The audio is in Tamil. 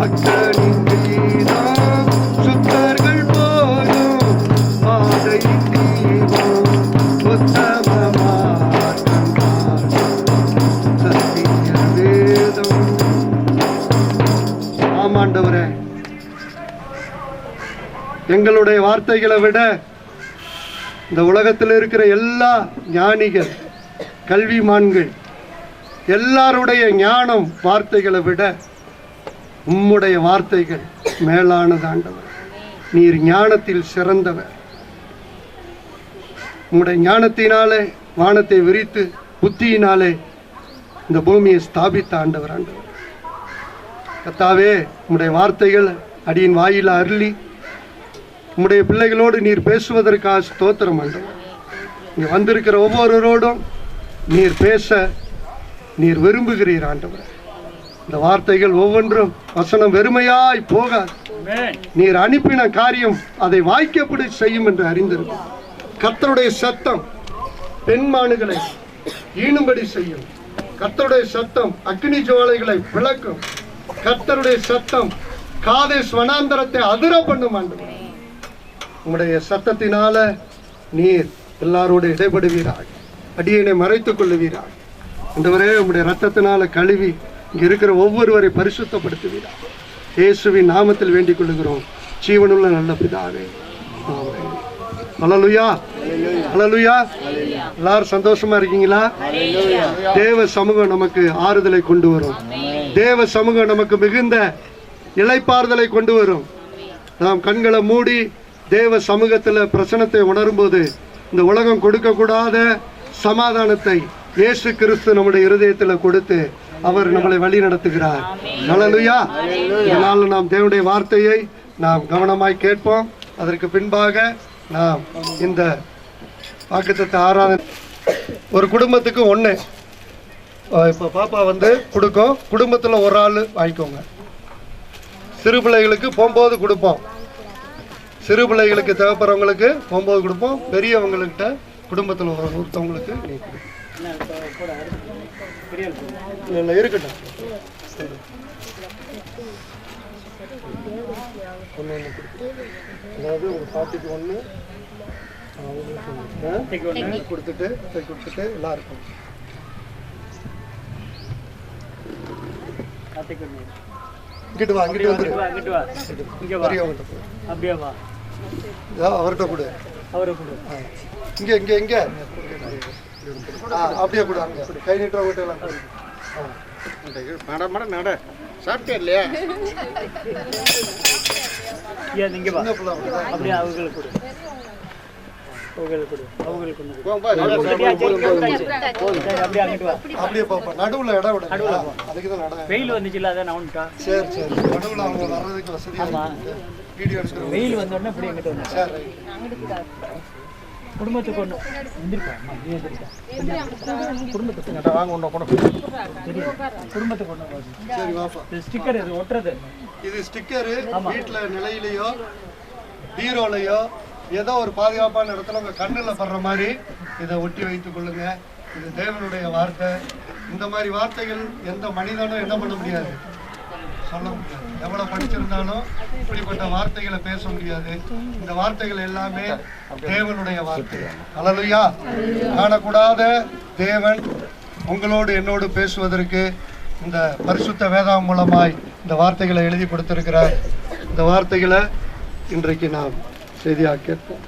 பக்தனின் கீதம் சுத்தர்கள் போலும் பாதையின் தீபம் உத்தம மார்க்கம் சத்திய வேதம். ஆமாண்டவரே, எங்களுடைய வார்த்தைகளை விட இந்த உலகத்தில் இருக்கிற எல்லா ஞானிகள் கல்விமான்கள் எல்லாருடைய ஞானம் வார்த்தைகளை விட உம்முடைய வார்த்தைகள் மேலானது ஆண்டவர். நீர் ஞானத்தில் சிறந்தவர். உம்முடைய ஞானத்தினாலே வானத்தை விரித்து புத்தியினாலே இந்த பூமியை ஸ்தாபித்த ஆண்டவர். கர்த்தாவே, உம்முடைய வார்த்தைகள் அடியின் வாயில அருளி உம்முடைய பிள்ளைகளோடு நீர் பேசுவதற்காக ஸ்தோத்திரம் ஆண்டவர். இங்கே வந்திருக்கிற ஒவ்வொருவரோடும் நீர் பேச நீர் விரும்புகிறீர் ஆண்டவர். இந்த வார்த்தைகள் ஒவ்வொன்றும் வசனம் வெறுமையாய் போகாது. நீர் அனுப்பின காரியம் அதை வாய்க்கப்படி செய்யும் என்று அறிந்திருக்கும். கர்த்தருடைய சத்தம் பெண்மானுகளை ஈணும்படி செய்யும். கர்த்தருடைய சத்தம் அக்னி ஜுவாலைகளை விளக்கும். கர்த்தருடைய சத்தம் காதேஸ் வனாந்தரத்தை அதிர பண்ணும் ஆண்டவர். உம்முடைய சத்தத்தினால நீர் எல்லாரோடு இடைபடுவீராக. அடியனை மறைத்துக் கொள்ளுவீராக. ஆண்டவரே, உம்முடைய ரத்தத்தினால கழுவி இங்க இருக்கிற ஒவ்வொருவரை பரிசுத்தப்படுத்துவீராக. இயேசுவின் நாமத்தில் வேண்டிக் கொள்ளுகிறோம் ஜீவனுள்ள நல்ல பிதாவே. ஹல்லேலூயா, ஹல்லேலூயா. எல்லாரும் சந்தோஷமா இருக்கீங்களா? தேவ சமூகம் நமக்கு ஆறுதலை கொண்டு வரும். தேவ சமூகம் நமக்கு மிகுந்த இளைப்பாறுதலை கொண்டு வரும். நாம் கண்களை மூடி தேவ சமூகத்தில் பிரசனத்தை உணரும் போது இந்த உலகம் கொடுக்கக்கூடாத சமாதானத்தை இயேசு கிறிஸ்து நம்முடைய இருதயத்தில் கொடுத்து அவர் நம்மளை வழி நடத்துகிறார். ஹல்லேலூயா. இதனால் நாம் தேவனுடைய வார்த்தையை நாம் கவனமாய் கேட்போம். அதற்கு பின்பாக நாம் இந்த வாக்குத்தத்த ஆராதனை ஒரு குடும்பத்துக்கு ஒன்று. இப்போ பாப்பா வந்து கொடுக்கும். குடும்பத்தில் ஒரு ஆள் வாங்கிக்கோங்க. சிறு பிள்ளைகளுக்கு போகும்போது கொடுப்போம். சிறு பிள்ளைகளுக்கு தேவைப்படுறவங்களுக்கு போகும்போது கொடுப்போம். பெரியவங்கள்கிட்ட குடும்பத்தில் ஒருத்தவங்களுக்கு நீ இல்லை இருக்கட்டும். ஒன்று ஒன்று கொடுத்து, அதாவது ஒரு பாட்டிக்கு ஒன்று கொடுத்துட்டு எல்லாருக்கும் இங்கிட்டு வா, இங்கிட்டு வந்துரு. அவர்கிட்ட கொடு. இங்கே இங்கே இங்கே அப்படியே கொடு. அங்கே கை நீட்டுறவங்கிட்ட எல்லாம் நட சாப்பிட்டே இல்லையா? அப்படியே அவங்களுக்கு கொடு. அப்படியே பாப்பா நடுவுல இடம் விட. அதுக்குதான் நட வெயில் வந்துச்சுல, அதான் நவுன்ட்டா. சரி சரி, நடுவுல அவங்க வர்றதுக்கு வசதியா வீடியோ எடுக்கிறோம். வெயில் வந்த உடனே இப்படி எங்கிட்ட வந்து சரி குடும்பத்துக்கு ஒன்று குடும்பத்துக்கு நட்டா வாங்க ஒன்று குடும்பத்துக்கு ஒன்று. சரி வாப்பா. ஸ்டிக்கர் இது ஒட்டுறது. இது ஸ்டிக்கரு வீட்டில் நிலையிலையோ பீரோலையோ ஏதோ ஒரு பாதுகாப்பான இடத்துல உங்கள் கண்ணில் படுற மாதிரி இதை ஒட்டி வைத்துக் கொள்ளுங்க. இது தேவனுடைய வார்த்தை. இந்த மாதிரி வார்த்தைகள் எந்த மனிதனும் என்ன பண்ண முடியாது, சொல்ல முடியாது. எவ்வளோ படிச்சிருந்தாலும் இப்படிப்பட்ட வார்த்தைகளை பேச முடியாது. இந்த வார்த்தைகள் எல்லாமே தேவனுடைய வார்த்தை. ஹல்லேலூயா. காணக்கூடாத தேவன் உங்களோடு என்னோடு பேசுவதற்கு இந்த பரிசுத்த வேதாகம் மூலமாய் இந்த வார்த்தைகளை எழுதி கொடுத்திருக்கிறார். இந்த வார்த்தைகளை இன்றைக்கு நாம் செய்தியாக கேட்போம்.